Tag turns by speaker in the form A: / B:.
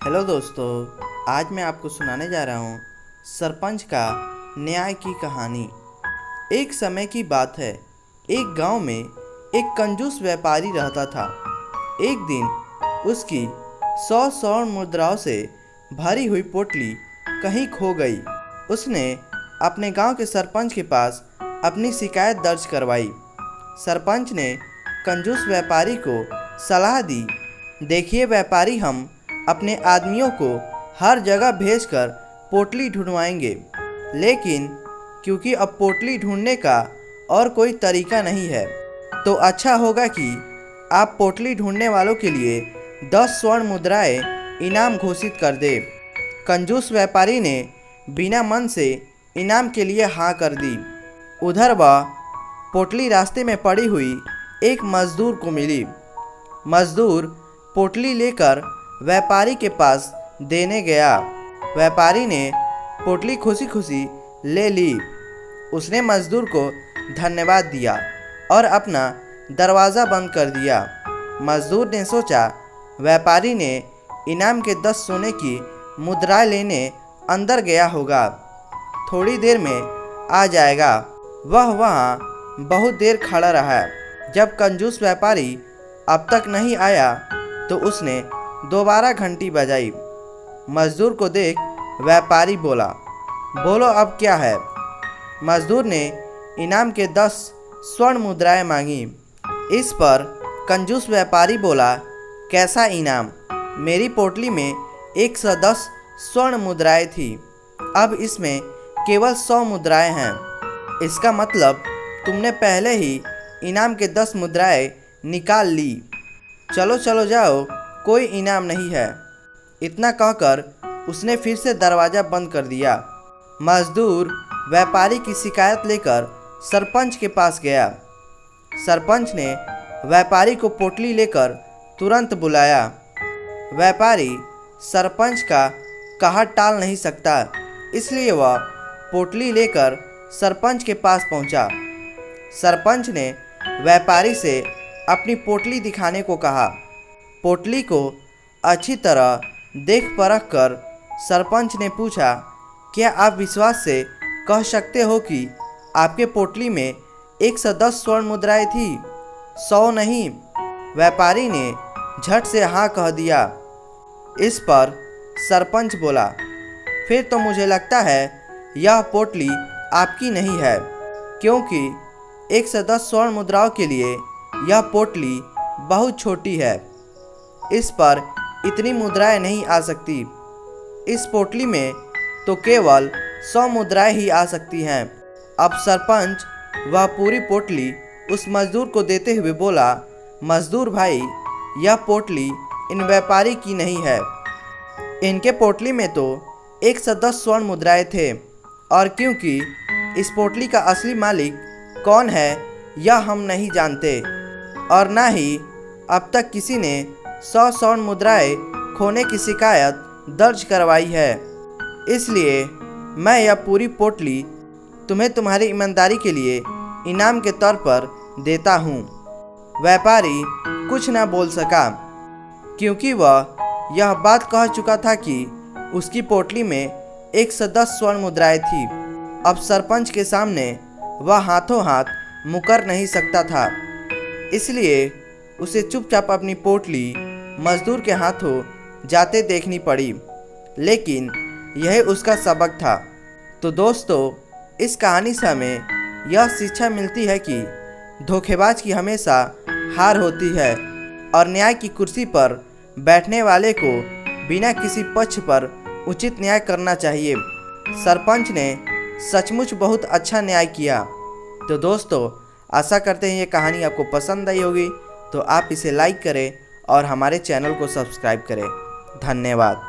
A: Hello दोस्तों, आज मैं आपको सुनाने जा रहा हूँ सरपंच का न्याय की कहानी। एक समय की बात है। एक गांव में एक कंजूस व्यापारी रहता था। एक दिन उसकी 100 स्वर्ण मुद्राओं से भरी हुई पोटली कहीं खो गई। उसने अपने गांव के सरपंच के पास अपनी शिकायत दर्ज करवाई। सरपंच ने कंजूस व्यापारी को सलाह दी, देखिए व्यापारी, हम अपने आदमियों को हर जगह भेजकर पोटली ढूंढवाएंगे, लेकिन क्योंकि अब पोटली ढूंढने का और कोई तरीका नहीं है, तो अच्छा होगा कि आप पोटली ढूंढने वालों के लिए 10 स्वर्ण मुद्राएं इनाम घोषित कर दे। कंजूस व्यापारी ने बिना मन से इनाम के लिए हाँ कर दी। उधर वह पोटली रास्ते में पड़ी हुई एक मजदूर को मिली। मजदूर पोटली लेकर व्यापारी के पास देने गया। व्यापारी ने पोटली खुशी खुशी ले ली। उसने मजदूर को धन्यवाद दिया और अपना दरवाज़ा बंद कर दिया। मजदूर ने सोचा व्यापारी ने इनाम के 10 सोने की मुद्राएं लेने अंदर गया होगा, थोड़ी देर में आ जाएगा। वह वहाँ बहुत देर खड़ा रहा। जब कंजूस व्यापारी अब तक नहीं आया तो उसने दोबारा घंटी बजाई। मजदूर को देख व्यापारी बोला, बोलो अब क्या है। मजदूर ने इनाम के 10 स्वर्ण मुद्राएं मांगी। इस पर कंजूस व्यापारी बोला, कैसा इनाम? मेरी पोटली में 110 स्वर्ण मुद्राएं थी, अब इसमें केवल 100 मुद्राएं हैं। इसका मतलब तुमने पहले ही इनाम के 10 मुद्राएं निकाल ली। चलो चलो जाओ, कोई इनाम नहीं है। इतना कहकर उसने फिर से दरवाज़ा बंद कर दिया। मजदूर व्यापारी की शिकायत लेकर सरपंच के पास गया। सरपंच ने व्यापारी को पोटली लेकर तुरंत बुलाया। व्यापारी सरपंच का कहा टाल नहीं सकता, इसलिए वह पोटली लेकर सरपंच के पास पहुंचा। सरपंच ने व्यापारी से अपनी पोटली दिखाने को कहा। पोटली को अच्छी तरह देख परख कर सरपंच ने पूछा, क्या आप विश्वास से कह सकते हो कि आपके पोटली में 110 स्वर्ण मुद्राएं थी, 100 नहीं? व्यापारी ने झट से हाँ कह दिया। इस पर सरपंच बोला, फिर तो मुझे लगता है यह पोटली आपकी नहीं है, क्योंकि 110 स्वर्ण मुद्राओं के लिए यह पोटली बहुत छोटी है। इस पर इतनी मुद्राएं नहीं आ सकती। इस पोटली में तो केवल 100 मुद्राएं ही आ सकती हैं। अब सरपंच वह पूरी पोटली उस मजदूर को देते हुए बोला, मजदूर भाई, यह पोटली इन व्यापारी की नहीं है। इनके पोटली में तो 110 स्वर्ण मुद्राएं थे, और क्योंकि इस पोटली का असली मालिक कौन है यह हम नहीं जानते, और ना ही अब तक किसी ने 100 स्वर्ण मुद्राएं खोने की शिकायत दर्ज करवाई है। इसलिए मैं यह पूरी पोटली तुम्हें तुम्हारी ईमानदारी के लिए इनाम के तौर पर देता हूँ। व्यापारी कुछ ना बोल सका, क्योंकि वह यह बात कह चुका था कि उसकी पोटली में 110 स्वर्ण मुद्राएं थी। अब सरपंच के सामने वह हाथों हाथ मुकर नहीं सकता था, इसलिए उसे चुपचाप अपनी पोटली मजदूर के हाथों जाते देखनी पड़ी। लेकिन यह उसका सबक था। तो दोस्तों, इस कहानी से हमें यह शिक्षा मिलती है कि धोखेबाज की हमेशा हार होती है, और न्याय की कुर्सी पर बैठने वाले को बिना किसी पक्ष पर उचित न्याय करना चाहिए। सरपंच ने सचमुच बहुत अच्छा न्याय किया। तो दोस्तों, आशा करते हैं ये कहानी आपको पसंद आई होगी, तो आप इसे लाइक करें और हमारे चैनल को सब्सक्राइब करें। धन्यवाद।